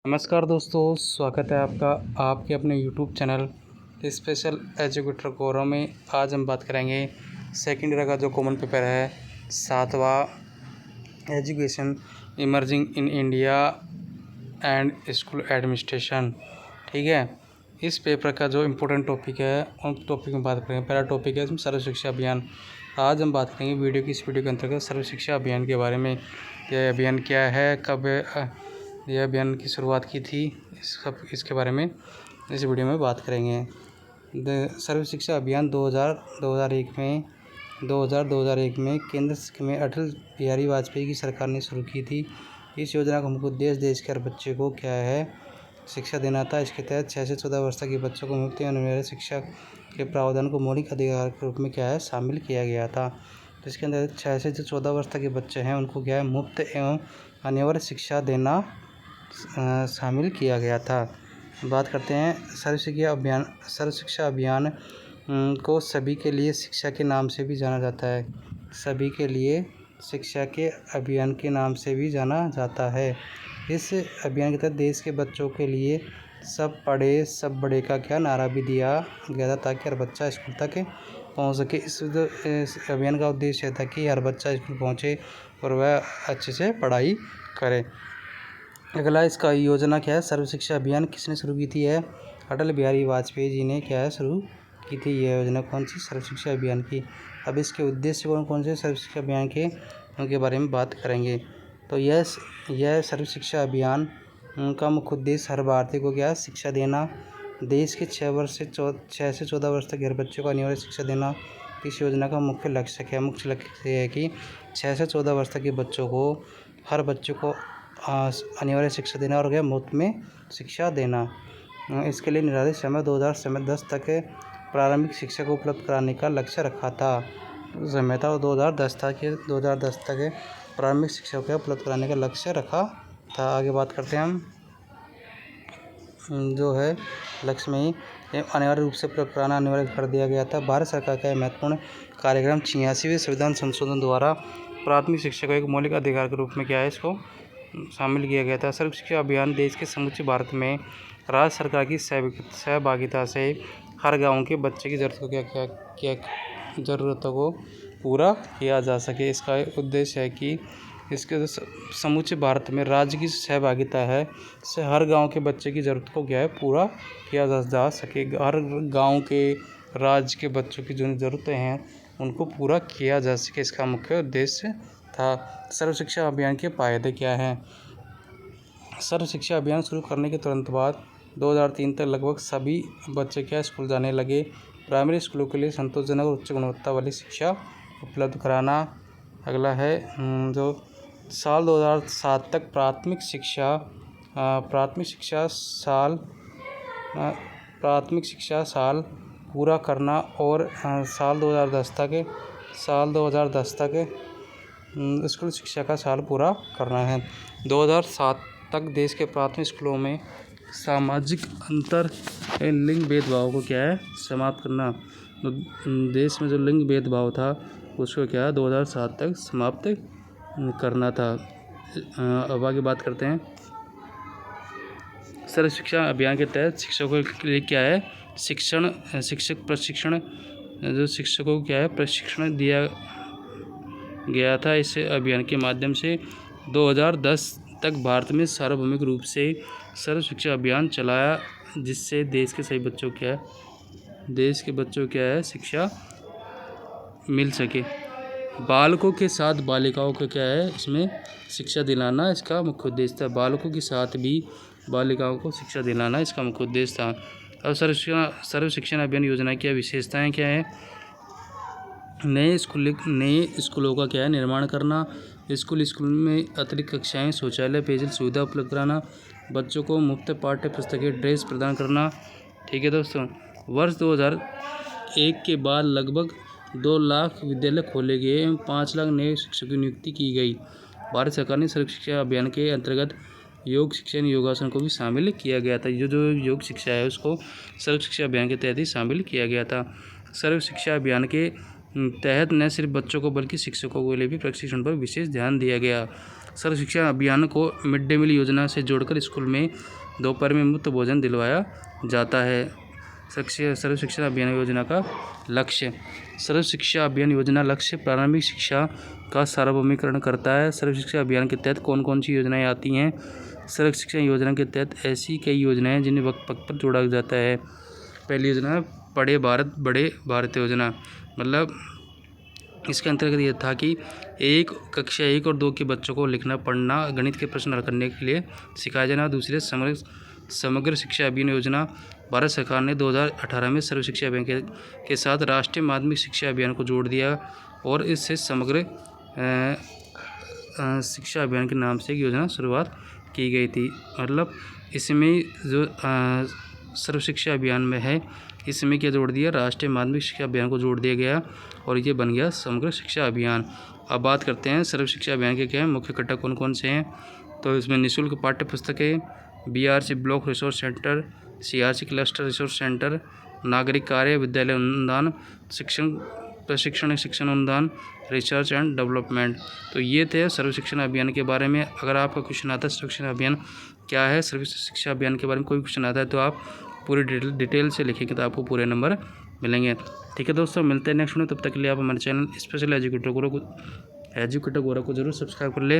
नमस्कार दोस्तों, स्वागत है आपका आपके अपने यूट्यूब चैनल स्पेशल एजुकेटर गौरव में। आज हम बात करेंगे सेकेंड ईयर का जो कॉमन पेपर है, 7वां education emerging in India and school administration. ठीक है, इस पेपर का जो इम्पोर्टेंट टॉपिक है उन टॉपिक में बात करेंगे। पहला टॉपिक है इसमें सर्व शिक्षा अभियान। आज हम बात करेंगे इस वीडियो के अंतर्गत सर्व शिक्षा अभियान के बारे में। यह अभियान क्या है, कब यह अभियान की शुरुआत की थी, इसके बारे में इस वीडियो में बात करेंगे। सर्व शिक्षा अभियान 2001 में केंद्र में अटल बिहारी वाजपेयी की सरकार ने शुरू की थी। इस योजना का मुख्य उद्देश्य देश के हर बच्चे को क्या है, शिक्षा देना था। इसके तहत 6 से 14 वर्ष तक के बच्चों को मुफ्त एवं अनिवार्य शिक्षा के प्रावधान को मौलिक अधिकार के रूप में क्या है, शामिल किया गया था। तो इसके अंदर 6 से जो 14 वर्ष तक के बच्चे हैं उनको क्या है, मुफ्त एवं अनिवार्य शिक्षा देना शामिल किया गया था। बात करते हैं सर्व शिक्षा अभियान को सभी के लिए शिक्षा के नाम से भी जाना जाता है। सभी के लिए शिक्षा के अभियान के नाम से भी जाना जाता है। इस अभियान के तहत देश के बच्चों के लिए सब पढ़े सब बड़े का क्या नारा भी दिया गया था, ताकि हर बच्चा स्कूल तक पहुंच सके। इस अभियान का उद्देश्य था कि हर बच्चा स्कूल पहुंचे और वह अच्छे से पढ़ाई करे। अगला इसका योजना क्या है, सर्व शिक्षा अभियान किसने शुरू की थी? है अटल बिहारी वाजपेयी जी ने क्या है, शुरू की थी यह योजना। कौन सी? सर्व शिक्षा अभियान की। अब इसके उद्देश्य कौन से सर्व शिक्षा अभियान के उनके बारे में बात करेंगे। तो यह सर्व शिक्षा अभियान का मुख्य उद्देश्य हर भारतीय को क्या शिक्षा देना। देश के 6 से 14 वर्ष तक हर बच्चे को अनिवार्य शिक्षा देना इस योजना का मुख्य लक्ष्य है कि 6 से 14 वर्ष तक के बच्चों को हर बच्चे को अनिवार्य शिक्षा देना और क्या मुफ्त में शिक्षा देना। इसके लिए निर्धारित समय 2010 तक प्रारंभिक शिक्षा को उपलब्ध कराने का लक्ष्य रखा था। समय था 2010 तक प्रारंभिक शिक्षा को उपलब्ध कराने का लक्ष्य रखा था। आगे बात करते हैं हम जो है लक्ष्य में ही अनिवार्य रूप से उपलब्ध कराना अनिवार्य कर दिया गया था। भारत सरकार का महत्वपूर्ण कार्यक्रम 86वें संविधान संशोधन द्वारा प्राथमिक शिक्षा को एक मौलिक अधिकार के रूप में क्या है, इसको शामिल किया गया था। सर्व शिक्षा अभियान देश के समूचे भारत में राज्य सरकार की सहभागिता से हर गांव के बच्चे की ज़रूरतों को पूरा किया जा सके। इसका उद्देश्य है कि इसके समूचे भारत में राज्य की सहभागिता है से हर गांव के बच्चे की ज़रूरत को क्या है, पूरा किया जा सके। हर गांव के राज्य के बच्चों की जो ज़रूरतें हैं उनको पूरा किया जा सके, इसका मुख्य उद्देश्य था। सर्व शिक्षा अभियान के फायदे क्या हैं? सर्व शिक्षा अभियान शुरू करने के तुरंत बाद 2003 तक लगभग सभी बच्चे क्या स्कूल जाने लगे। प्राइमरी स्कूलों के लिए संतोषजनक और उच्च गुणवत्ता वाली शिक्षा उपलब्ध कराना। अगला है जो साल 2007 तक प्राथमिक शिक्षा साल पूरा करना और साल 2010 तक स्कूल शिक्षा का साल पूरा करना है। 2007 तक देश के प्राथमिक स्कूलों में सामाजिक अंतर लिंग भेदभाव को क्या है, समाप्त करना। तो देश में जो लिंग भेदभाव था उसको क्या है 2007 तक समाप्त करना था। अब आगे बात करते हैं सर्व शिक्षा अभियान के तहत शिक्षकों के लिए क्या है, शिक्षक प्रशिक्षण, जो शिक्षकों को क्या है प्रशिक्षण दिया गया था। इस अभियान के माध्यम से 2010 तक भारत में सार्वभौमिक रूप से सर्व शिक्षा अभियान चलाया, जिससे देश के सभी बच्चों क्या है शिक्षा मिल सके। बालकों के साथ बालिकाओं को क्या है, इसमें शिक्षा दिलाना इसका मुख्य उद्देश्य था। बालकों के साथ भी बालिकाओं को शिक्षा दिलाना इसका मुख्य उद्देश्य था। अब सर्व शिक्षा अभियान योजना की विशेषताएं क्या है? नए स्कूलों का क्या है निर्माण करना। स्कूल में अतिरिक्त कक्षाएं, शौचालय, पेयजल सुविधा उपलब्ध कराना। बच्चों को मुफ्त पाठ्य पुस्तकें, ड्रेस प्रदान करना। ठीक है दोस्तों, वर्ष 2001 के बाद लगभग 2 लाख विद्यालय खोले गए एवं 5 लाख नए शिक्षकों की नियुक्ति की गई। भारत सरकार ने सर्व शिक्षा अभियान के अंतर्गत योग शिक्षण योगासन को भी शामिल किया गया था। जो योग शिक्षा है उसको सर्व शिक्षा अभियान के तहत ही शामिल किया गया था। सर्व शिक्षा अभियान के तहत न सिर्फ बच्चों को बल्कि शिक्षकों के लिए भी प्रशिक्षण पर विशेष ध्यान दिया गया। सर्व शिक्षा अभियान को मिड डे मील योजना से जोड़कर स्कूल में दोपहर में मुफ्त भोजन दिलवाया जाता है। सर्व शिक्षा अभियान योजना का लक्ष्य। सर्व शिक्षा अभियान योजना लक्ष्य प्रारंभिक शिक्षा का सार्वभौमिकरण करता है। सर्व शिक्षा अभियान के तहत कौन कौन सी योजनाएं आती हैं? सर्व शिक्षा योजना के तहत ऐसी कई योजनाएं हैं जिन्हें वक्त वक्त पर जोड़ा जाता है। पहली योजना है पढ़े भारत बड़े भारत योजना। मतलब इसके अंतर्गत यह था कि कक्षा 1 और 2 के बच्चों को लिखना पढ़ना गणित के प्रश्न हल करने के लिए सिखाया जाना। दूसरे समग्र शिक्षा अभियान योजना। भारत सरकार ने 2018 में सर्व शिक्षा अभियान के साथ राष्ट्रीय माध्यमिक शिक्षा अभियान को जोड़ दिया और इससे समग्र शिक्षा अभियान के नाम से एक योजना शुरुआत की गई थी। मतलब इसमें जो सर्व शिक्षा अभियान में है, इसमें क्या जोड़ दिया? राष्ट्रीय माध्यमिक शिक्षा अभियान को जोड़ दिया गया और ये बन गया समग्र शिक्षा अभियान। अब बात करते हैं सर्व शिक्षा अभियान के क्या है मुख्य घटक कौन कौन से हैं। तो इसमें निःशुल्क पाठ्य पुस्तकें, BRC block resource centre, CRC cluster resource centre, नागरिक कार्य विद्यालय अनुदान, प्रशिक्षण अनुदान, रिसर्च एंड डेवलपमेंट। तो ये थे सर्व शिक्षा अभियान के बारे में। अगर आपका क्वेश्चन आता है सर्व शिक्षा अभियान क्या है, सर्व शिक्षा अभियान के बारे में कोई क्वेश्चन आता है तो आप पूरी डिटेल से लिखेंगे तो आपको पूरे नंबर मिलेंगे। ठीक है दोस्तों, मिलते हैं नेक्स्ट में। तब तक के लिए आप हमारे चैनल स्पेशल एजुकेटर गोरा को जरूर सब्सक्राइब कर ले।